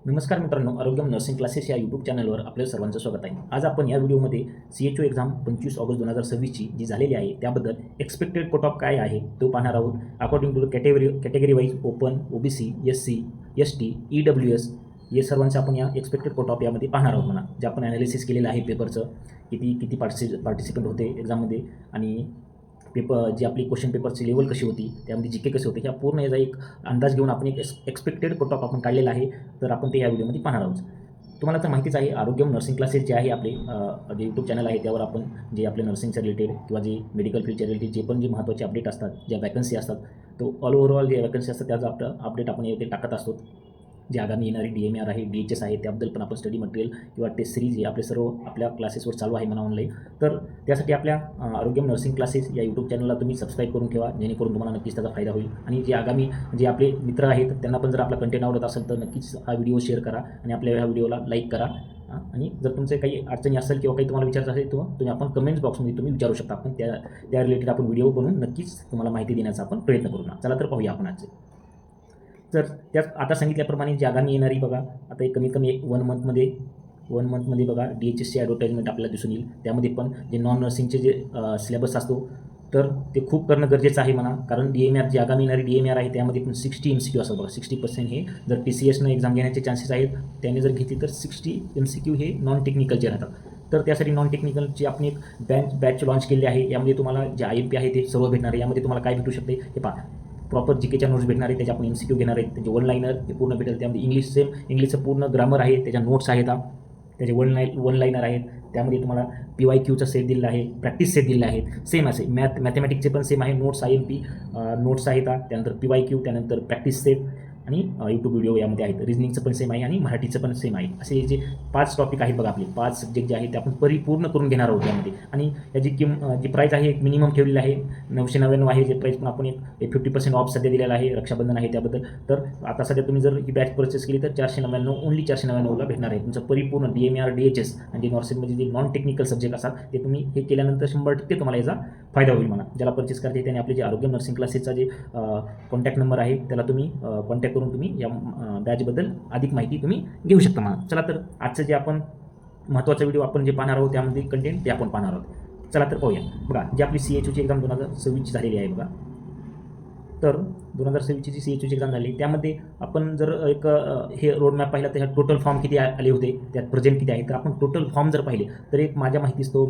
नमस्कार मित्रांनो, आरोग्यम nursing classes या यूट्यूब चॅनलवर आपल्या सर्वांचं स्वागत आहे. आज आपण या व्हिडिओमध्ये CHO एक्झाम 25 ऑगस्ट 2026ची जी झालेली आहे त्याबद्दल एक्सपेक्टेड कट ऑफ काय आहे तो पाहणार आहोत. According to the category wise open, OBC, SC, ST, EWS हे सर्वांचं आपण या एक्सपेक्टेड कट ऑफ यामध्ये पाहणार आहोत. म्हणा जे आपण ॲनालिसिस केलेलं आहे पेपरचं, किती पार्टिसिपंट होते एक्झाममध्ये आणि पेपर जी आपली क्वेश्चन पेपरची लेवल कशी होती, त्यामध्ये GK कसे होते, ह्या पूर्ण याचा एक अंदाज घेऊन आपण एक एक्सपेक्टेड कट ऑफ आपण काढलेला आहे. तर आपण ते या व्हिडिओमध्ये पाहणार आहोत. तुम्हाला तर माहितीच आहे, आरोग्यम नर्सिंग क्लासेस जे आहे आपले जे यूट्यूब चॅनल आहे त्यावर आपण जे आपले नर्सिंगच्या रिलेटेड किंवा जे मेडिकल फील्डच्या रिलेटेड जे पण जे महत्त्वाचे अपडेट असतात, ज्या वॅकन्सी असतात, तो ओव्हरऑल जे वॅकन्सी असतात त्याचं आपलं अपडेट आपण येथे टाकत असतो. जे आगामी येणारी DMR आहे, DHS आहे, त्याबद्दल पण आपण स्टडी मटेरियल किंवा टेस्ट सिरीज हे आपले सर्व आपल्या क्लासेसवर चालू आहे म्हणा ऑनलाईन. तर त्यासाठी आपल्या आरोग्यम नर्सिंग क्लासेस या यूट्यूब चॅनलला तुम्ही सबस्क्राईब करून ठेवा, जेणेकरून तुम्हाला नक्कीच त्याचा फायदा होईल. आणि जे आगामी जे आपले मित्र आहेत त्यांना पण जर आपला कंटेंट आवडत असेल तर नक्कीच हा व्हिडिओ शेअर करा आणि आपल्या ह्या व्हिडिओला लाईक करा. आणि जर तुमचे काही अडचणी असेल किंवा काही तुम्हाला विचारायचं असेल तर तुम्ही आपण कमेंट्स बॉक्समध्ये तुम्ही विचारू शकता. आपण त्या रिलेटेड आपण व्हिडिओ बनवून नक्कीच तुम्हाला माहिती देण्याचा आपण प्रयत्न करू ना. चला तर पाहूया आपण आजचे. तर त्यात आता सांगितल्याप्रमाणे जी आगामी येणारी बघा, आता एक कमीत कमी वन मंथमध्ये बघा DHSची ॲडव्हर्टाईजमेंट आपल्याला दिसून येईल. त्यामध्ये पण जे नॉन नर्सिंगचे जे सिलेबस असतो तर ते खूप करणं गरजेचं आहे म्हणा. कारण DMR जी आगामी येणारी DMR आहे त्यामध्ये पण 60 MCQ असतात बघा. 60% हे जर TCSनं एक्झाम घेण्याचे चान्सेस आहेत, त्याने जर घेतली तर 60 MCQ हे नॉन टेक्निकलचे राहतात. तर त्यासाठी नॉन टेक्निकलची आपण एक बॅच लॉन्च केली आहे. यामध्ये तुम्हाला जे IMP आहे ते सर्व भेटणार आहे. यामध्ये तुम्हाला काय भेटू शकते हे पहा. प्रॉपर GKच्या नोट्स भेटणार आहे, त्याच्या आपण MCQ घेणार आहेत, त्याचे वन लाईनर हे पूर्ण भेटेल. त्यामध्ये इंग्लिशचं पूर्ण ग्रामर आहे, त्याच्या नोट्स आहेत, त्याचे वन लाईनर आहेत. त्यामध्ये तुम्हाला PYQचा सेट दिलेला आहे, प्रॅक्टिस सेट दिलेला आहे. सेम असे मॅथमॅटिक्सचे पण सेम आहे. नोट्स IMP नोट्स आहेत, त्यानंतर PYQ, त्यानंतर प्रॅक्टिस सेट आणि यूट्यूब व्हिडिओ यामध्ये आहेत. रिजनिंगचं पण सेम आहे आणि मराठीचं पण सेम आहे. असे जे 5 टॉपिक आहेत बघा, आपले 5 सब्जेक्ट जे आहेत ते आपण परिपूर्ण करून घेणार आहोत यामध्ये. आणि याची जी प्राईस आहे एक मिनिमम ठेवलेली आहे 999 आहे. जे प्राईस पण आपण एक 50% ऑफ सध्या दिलेला आहे, रक्षाबंधन आहे त्याबद्दल. तर आता सध्या तुम्ही जर ही बॅच परचेस केली तर 499 ओन्ली 499ला भेटणार आहे. तुमचं परिपूर्ण DMR, DHS आणि जे नर्सिंगमध्ये जे नॉन टेक्निकल सब्जेक्ट असतात ते तुम्ही हे केल्यानंतर 100% तुम्हाला याचा फायदा होईल म्हणा. ज्याला परचेस करते त्याने आपले जे आरोग्य नर्सिंग क्लासेसचा जे कॉन्टॅक्ट नंबर आहे त्याला तुम्ही कॉन्टॅक्ट करून तुम्ही या बॅचबद्दल अधिक माहिती तुम्ही घेऊ शकता म्हणा. चला तर आजचं जे आपण महत्त्वाचा व्हिडिओ आपण जे पाहणार आहोत त्यामध्ये कंटेंट ते आपण पाहणार आहोत. चला तर पाहूया. बघा, जी आपली CHOची एक्झाम 2026ची झालेली आहे बघा. तर 2026ची जी CHOची एक्झाम झाली त्यामध्ये आपण जर एक हे रोडमॅप पाहिला तर ह्या टोटल फॉर्म किती आले होते, त्यात प्रेझेंट किती आहे. तर आपण टोटल फॉर्म जर पाहिले तर एक माझ्या माहितीस तो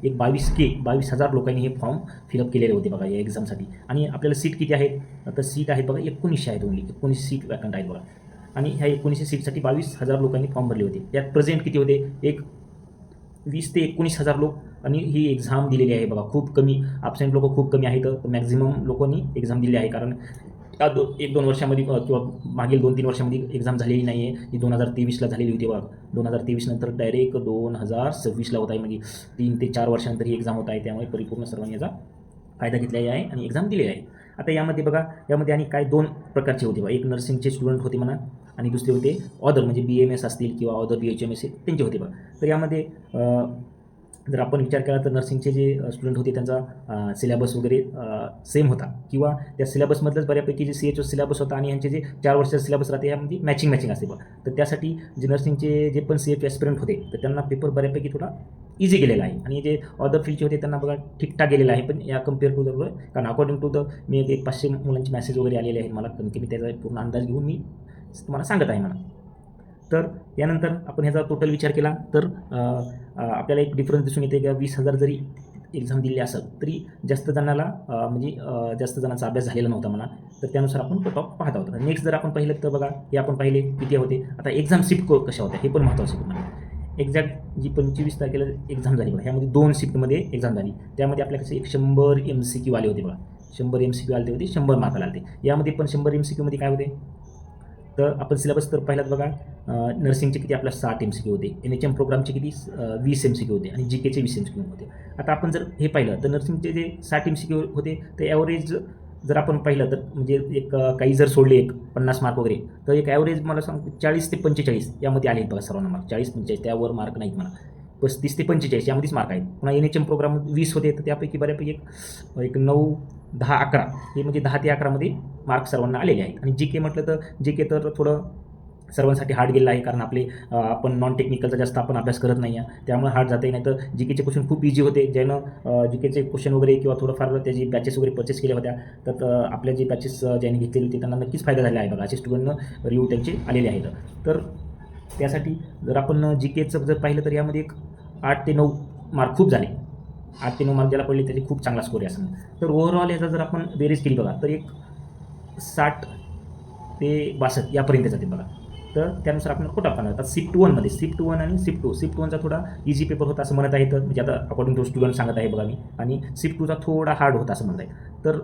एक 22,000 लोकांनी हे फॉर्म फिलअप केलेले होते बघा या एक्झामसाठी. आणि आपल्याला सीट किती आहेत, तर सीट आहेत बघा 1900 आहेत, ओनली 19 सीट वॅकंट आहेत बघा. आणि ह्या 1900 सीटसाठी 22,000 लोकांनी फॉर्म भरले होते. त्यात प्रेझेंट किती होते, एक 20,000 ते 19,000 लोक आणि ही एक्झाम दिलेली आहे बघा. खूप कमी ॲब्सेंट लोक खूप कमी आहेत. तर मॅक्झिमम लोकांनी एक्झाम दिली आहे. कारण या 1-2 वर्षामध्ये किंवा मागील 2-3 वर्षामध्ये एक्झाम झालेली नाही आहे. ही 2023ला झालेली होती बघा. 2023 नंतर डायरेक्ट 2026ला होत आहे. म्हणजे 3 ते 4 वर्षानंतर ही एक्झाम होत आहे. त्यामुळे परिपूर्ण सर्वांनी याचा फायदा घेतलेला आहे आणि एक्झाम दिलेली आहे. आता यामध्ये बघा, यामध्ये आणि काय 2 प्रकारचे होते बघा. एक नर्सिंगचे स्टुडंट होते म्हणा आणि दुसरे होते ऑदर, म्हणजे BMS असतील किंवा ऑदर BHMS त्यांचे होते बघा. तर यामध्ये जर आपण विचार केला तर नर्सिंगचे जे स्टुडंट होते त्यांचा सिलेबस वगैरे सेम होता किंवा त्या सिलेबसमधलंच बऱ्यापैकी जे CHO सिलेबस होता आणि यांचे जे 4 वर्षाचा सिलेबस राहते यामध्ये मॅचिंग असते बघा. तर त्यासाठी जे नर्सिंगचे जे पण CHO ॲस्पिरंट होते तर त्यांना पेपर बऱ्यापैकी थोडा इझी गेलेला आहे. आणि जे अदर फील्डचे होते त्यांना बघा ठीकठाक गेलेलं आहे. पण या कम्पेअर टू द, कारण अकॉर्डिंग टू द मी एक 500 मुलांचे मॅसेज वगैरे आलेले आहेत मला, कारण की मी त्याचा पूर्ण अंदाज घेऊन मी तुम्हाला सांगत आहे म्हणा. तर यानंतर आपण ह्याचा टोटल विचार केला तर आपल्याला एक डिफरन्स दिसून येते की 20,000 जरी एक्झाम दिली असेल तरी जास्त जणांना जास्त जणांचा अभ्यास झालेला नव्हता म्हणा. तर त्यानुसार आपण कट ऑफ पाहत आहोत. नेक्स्ट जर आपण पाहिलं तर बघा, हे आपण पाहिले किती होते. आता एक्झाम शिफ्ट कशा होत्या हे पण महत्त्वाचं आहे म्हणा. एक्झॅक्ट जी 25 तारखेला एक्झाम झाली बघा, ह्यामध्ये 2 शिफ्टमध्ये एक्झाम झाली. त्यामध्ये आपल्याकडे एक 100 MCQ आले होते बघा. 100 MCQ आले होते, 100 मार्काला आले होते. यामध्ये पण 100 MCQमध्ये काय होते तर आपण सिलेबस तर पाहिलात बघा. नर्सिंगचे किती आपल्या 60 MCQ होते, NHM प्रोग्रामचे किती 20 MCQ होते आणि GKचे 20 MCQ होते. आता आपण जर हे पाहिलं तर नर्सिंगचे जे 60 MCQ होते तर ॲव्हरेज जर आपण पाहिलं तर म्हणजे एक काही जर सोडले एक 50 मार्क वगैरे तर एक ॲव्हरेज मला सांग 40 ते 45 यामध्ये आले आहेत बघा सर्वांना मार्क. 40-45 त्यावर मार्क नाहीत म्हणा. 35 ते 45 यामध्येच मार्क आहेत. पुन्हा NHM प्रोग्राम 20 होते तर त्यापैकी बऱ्यापैकी एक 9, 10, 11 हे म्हणजे 10 ते 11मध्ये मार्क सर्वांना आलेले आहेत. आणि GK म्हटलं तर GK तर थोडं सर्वांसाठी हार्ड गेलेला आहे, कारण आपले आपण नॉन टेक्निकलचा जास्त आपण अभ्यास करत नाही आहे, त्यामुळे हार्ड जाते. नाही तर जी केचे क्वेश्चन खूप इझी होते, ज्यानं जी केचे क्वेश्चन वगैरे किंवा थोडंफार त्याची बॅचेस वगैरे परचेस केल्या होत्या, तर आपल्या जे बॅचेस ज्यांनी घेतलेली होती त्यांना नक्कीच फायदा झाला आहे बघा. असे स्टुडंटनं रिव्ह्यू त्यांचे आलेले आहेत. तर त्यासाठी जर आपण जी केचं जर पाहिलं तर यामध्ये एक 8 ते 9 मार्क खूप झाले. 8 ते 9 मार्क ज्याला पडले त्याचे खूप चांगला स्कोर आहे असं. तर ओव्हरऑल याचा जर आपण बेरीज केली बघा तर एक 60 ते 62 यापर्यंत जाते बघा. तर त्यानुसार आपण कुठं पाहणार आता शिफ्ट 1मध्ये शिफ्ट 1 आणि शिफ्ट 2. शिफ्ट 1चा थोडा इझी पेपर होता असं म्हणत आहे, तर म्हणजे आता अकॉर्डिंग टू स्टुडंट सांगत आहे बघा मी. आणि शिफ्ट 2चा थोडा हार्ड होता असं म्हणत आहे. तर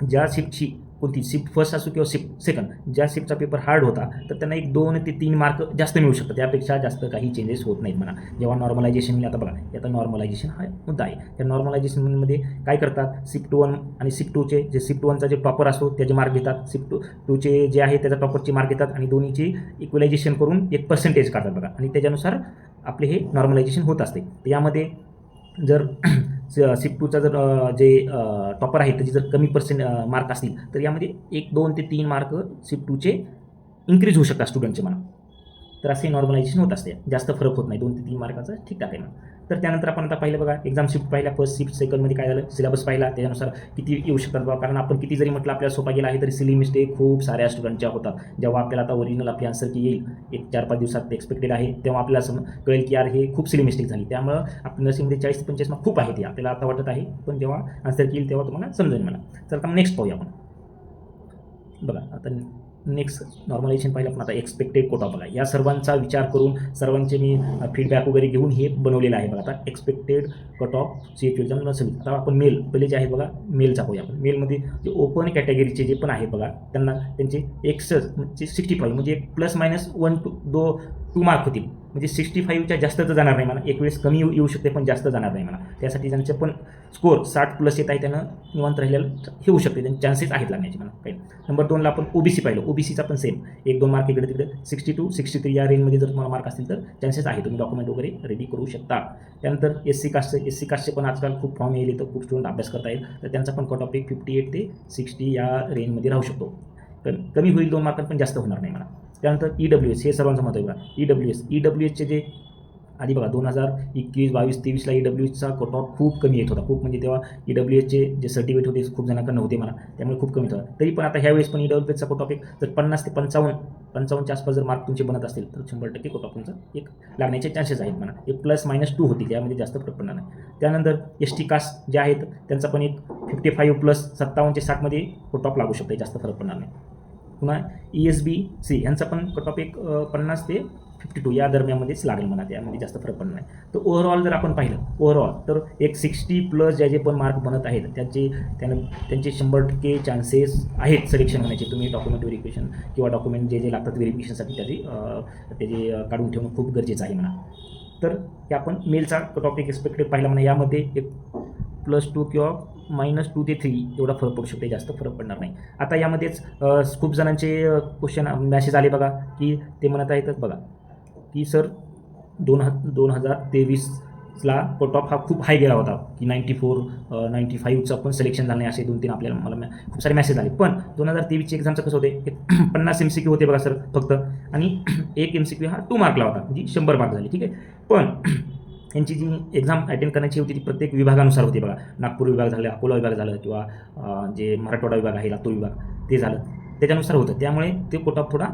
ज्या शिफ्टची कोणती शिफ्ट फर्स्ट असो किंवा शिफ्ट सेकंड, ज्या शिफ्टचा पेपर हार्ड होता तर त्यांना एक 2 ते 3 मार्क जास्त मिळू शकतात. त्यापेक्षा जास्त काही चेंजेस होत नाहीत म्हणा. जेव्हा नॉर्मलायझेशन मिळेल, आता बघा आता नॉर्मलायझेशन हा मुद्दा आहे. त्या नॉर्मलायझेशनमध्ये काय करतात, शिफ्ट 1 आणि शिफ्ट 2चे जे शिफ्ट 1चा जे टॉपर असतो त्याचे मार्क घेतात, शिफ्ट 2चे जे आहे त्याचा टॉपरचे मार्क घेतात आणि दोन्हीची इक्वलायझेशन करून एक पर्सेंटेज काढतात बघा. आणि त्याच्यानुसार आपले हे नॉर्मलायझेशन होत असते. तर यामध्ये जर शिफ्ट 2चा जर जे टॉपर आहे त्याची जर कमी मार्क असतील तर यामध्ये 1, 2 ते 3 मार्क शिफ्ट 2चे इन्क्रीज होऊ शकतात स्टुडंटचे म्हणा. तर असे नॉर्मलायझेशन होत असते, जास्त फरक होत नाही, 2 ते 3 मार्काचा ठीकठाक आहे म्हणा. तर त्यानंतर आपण आता पाहिलं बघा एक्झाम शिफ्ट पाहिला, फर्स्ट शिफ्ट सेकंडमध्ये काय झालं, सिलेबस पाहिला, त्याच्यानुसार किती येऊ शकतात बघा. कारण आपण किती जरी म्हटलं आपल्याला सोपा गेला आहे तरी सिली मिस्टेक खूप साऱ्या स्टुडंटच्या होतात. जेव्हा आपल्याला आता ओरिजिनल आपली आन्सर की येईल एक 4-5 दिवसात एक्सपेक्टेड आहे, तेव्हा आपल्याला कळेल की यार हे खूप सिली मिस्टेक झाली. त्यामुळं आपल्या नर्सिंगमध्ये 40 ते 45 मार्क खूप आहे, ते आपल्याला आता वाटत आहे, पण जेव्हा आन्सर की येईल तेव्हा तुम्हाला समजेल मला. तर आता नेक्स्ट पाहूया आपण बघा. आता नेक्स्ट नॉर्मलायझेशन पाहिलं आपण. आता एक्सपेक्टेड कोटा बघा, या सर्वांचा विचार करून सर्वांचे मी फीडबॅक वगैरे घेऊन हे बनवलेलं आहे बघा. आता expected cut off CHU exam नसेल. आता आपण मेल पहिले जे आहे बघा, मेलचा पाहूया आपण. मेलमध्ये जे ओपन कॅटेगरीचे जे पण आहे बघा, त्यांना त्यांचे म्हणजे 65 म्हणजे एक +- 2 मार्क होतील. म्हणजे 65च्या जास्त तर जाणार नाही म्हणा, एक वेळेस कमी येऊ शकते पण जास्त जाणार नाही म्हणा. त्यासाठी ज्यांचे पण स्कोअर 60+ येत आहे त्यांना निवांत राहिलेलं हे होऊ शकते, त्यांचे चान्सेस आहेत लागण्याचे म्हणा काही. नंबर 2ला आपण OBC पाहिलं. OBCचा पण सेम 1-2 मार्क इकडे तिकडे 62, 63 या रेंजमध्ये जर तुम्हाला मार्क असतील तर चान्सेस आहे, तुम्ही डॉक्युमेंट वगैरे रेडी करू शकता. त्यानंतर SC कास्टचे पण आजकाल खूप फॉर्म येईल, तर खूप स्टुडंट अभ्यास करता येईल, तर त्यांचा पण कट ऑफ एक 58 ते 60 या रेंजमध्ये राहू शकतो. तर कमी होईल 2 मार्कांत पण जास्त होणार नाही म्हणा. त्यानंतर EWS हे सर्वांचं मत आहे बघा. EWSचे जे आधी बघा 2021, 22, 23ला EWSचा कट ऑफ खूप कमी येत होता. खूप म्हणजे तेव्हा EWSचे जे सर्टिफिकेट होते खूप जणांकडे नव्हते म्हणा, त्यामुळे खूप कमी होता. तरी पण आता ह्यावेळेस पण EWSचा कट ऑफ एक जर 50 ते 55च्या आसपास जर मार्क तुमचे बनत असतील तर 100% कट ऑफ तुमचा एक लागण्याचे चान्सेस आहेत म्हणा. एक +- 2 होतील, त्यामध्ये जास्त फरक पडणार नाही. त्यानंतर ST कास्ट जे आहेत त्यांचा पण एक 55+ 57 ते 60मध्ये कट ऑफ लागू शकते, जास्त फरक पडणार नाही. पुन्हा ESBC यांचा पण कट ऑफ एक 50 ते 52 या दरम्यानमध्येच लागेल म्हणा, त्यामध्ये जास्त फरक पडणार नाही. तर ओव्हरऑल जर आपण पाहिलं तर एक 60+ जे पण मार्क बनत आहेत त्यांचे 100% चान्सेस आहेत सिलेक्शन होण्याचे. तुम्ही डॉक्युमेंट व्हेरिफिकेशन किंवा डॉक्युमेंट जे लागतात व्हेरिफिकेशनसाठी त्याचे काढून ठेवणं खूप गरजेचं आहे म्हणा. तर हे आपण मेलचा कट ऑफ एक एक्सपेक्टेड पाहिला म्हणा, यामध्ये एक +2 किंवा -2 ते 3 एवढा फरक पडू शकतो, जास्त फरक पडणार नाही. आता यामध्येच खूप जणांचे क्वेश्चन मेसेज आले बघा, की ते म्हणत आहेत बघा की सर 2023ला कट ऑफ हा खूप हाय गेला होता, की 94, 95चं पण सिलेक्शन झालं नाही, असे 2-3 आपल्याला मला खूप सारे मेसेज आले. पण 2023ची एक्झामचं कसं होते, 50 MCQ होते बघा सर फक्त, आणि एक MCQ हा 2 मार्कला होता, म्हणजे 100 मार्क झाले, ठीक आहे. पण यांची जी एक्झाम अटेंड करण्याची होती ती प्रत्येक विभागानुसार होती बघा. नागपूर विभाग झालं, अकोला विभाग झालं, किंवा जे मराठवाडा विभाग आहे लातूर विभाग ते झालं, त्याच्यानुसार होतं. त्यामुळे ते कट ऑफ थोडा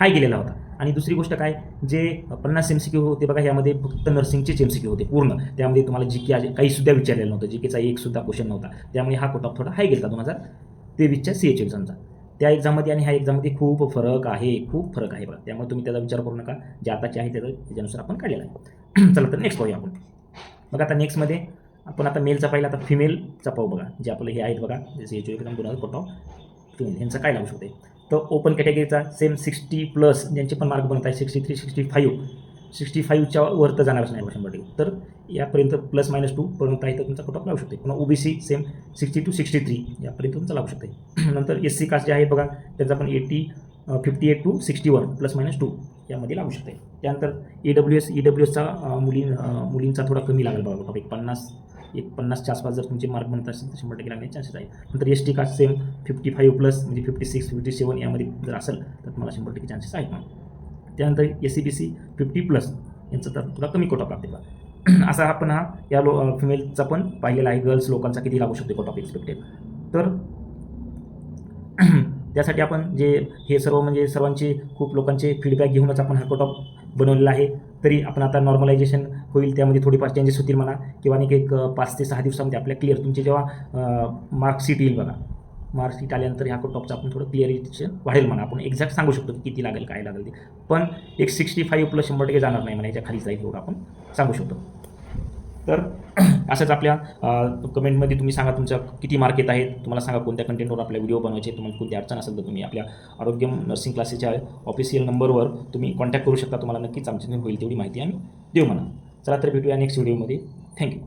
हाय गेलेला होता. आणि दुसरी गोष्ट काय, जे 50 MCQ होते बघा, यामध्ये फक्त नर्सिंगचेच MCQ होते पूर्ण. त्यामध्ये तुम्हाला GK काहीसुद्धा विचारलेलं नव्हतं, GKचा एकसुद्धा क्वेश्चन नव्हता. त्यामुळे हा कट ऑफ थोडा हाय गेला 2023च्या CHU एक्झामचा. त्या एक्झाममध्ये आणि ह्या एक्झाममध्ये खूप फरक आहे बघा. त्यामुळे तुम्ही त्याचा विचार करू नका, जे आताचे आहे त्याच्यानुसार आपण काढलेला आहे. चला तर नेक्स्ट पाहूया आपण बघा. आता नेक्स्टमध्ये आपण आता मेलचा पाहिला, आता फिमेलचा पाहू बघा. जे आपलं हे आहेत बघा, जसे CHU exam 2000 cut off female यांचं काय लागू शकते. तर ओपन कॅटेगरीचा सेम 60+, ज्यांचे पण मार्क बनत आहे 63, 65च्या वर तर जाणारच नाही 100%. तर यापर्यंत +- 2 पर्यंत आहे तर तुमचा कट ऑफ लागू शकते. पुन्हा OBC सेम 60 to 63 यापर्यंत तुमचा लागू शकते. नंतर SC कास्ट जे आहे बघा, त्याचा पण 58 to 61 +- 2 यामध्ये लागू शकते. त्यानंतर EWSचा मुलींचा थोडा कमी लागेल बघा, कट ऑफ एक 50च्या आसपास जर तुमचे मार्क बनत असेल तर 100% लागण्याचे चान्सेस आहे. नंतर ST कास्ट सेम 55+, म्हणजे 56, 57 यामध्ये जर असेल तर तुम्हाला 100% चान्सेस आहेत. त्यानंतर SCBC 50+ यांचं तर तुला कमी कट ऑफ लागते बा. असा आपण या फिमेलचा पण पाहिलेला आहे. गर्ल्स लोकांचा किती लागू शकतो कट ऑफ एक्सपेक्टेड. तर त्यासाठी आपण जे हे सर्व म्हणजे सर्वांचे खूप लोकांचे फीडबॅक घेऊनच आपण हा कट ऑफ बनवलेला आहे. तरी आपण आता नॉर्मलायझेशन होईल, त्यामध्ये थोडीफार चेंजेस होतील म्हणा, किंवा नाही एक 5 ते 6 दिवसामध्ये आपल्या क्लिअर तुमचे जेव्हा मार्कशीट येईल बघा, मार्कशीट आल्यानंतर ह्या कट ऑफचं आपण थोडं क्लिअरिटेशन वाढेल म्हणा. आपण एक्झॅक्ट सांगू शकतो की किती लागेल काय लागेल ते, पण एक 65+ 100% जाणार नाही म्हणा, याच्या खाली जाईल एवढं आपण सांगू शकतो. तर असंच आपल्या कमेंटमध्ये तुम्ही सांगा तुमचं किती मार्क येत आहेत, तुम्हाला सांगा कोणत्या कंटेंटवर आपल्या व्हिडिओ बनवायचे. तुम्हाला कोणती अडचण असेल तर तुम्ही आपल्या आरोग्यम नर्सिंग क्लासेसच्या ऑफिशियल नंबरवर तुम्ही कॉन्टॅक्ट करू शकता. तुम्हाला नक्कीच आमच्याकडून होईल तेवढी माहिती आम्ही देऊ म्हणा. चला तर भेटूया नेक्स्ट व्हिडिओमध्ये. थँक्यू.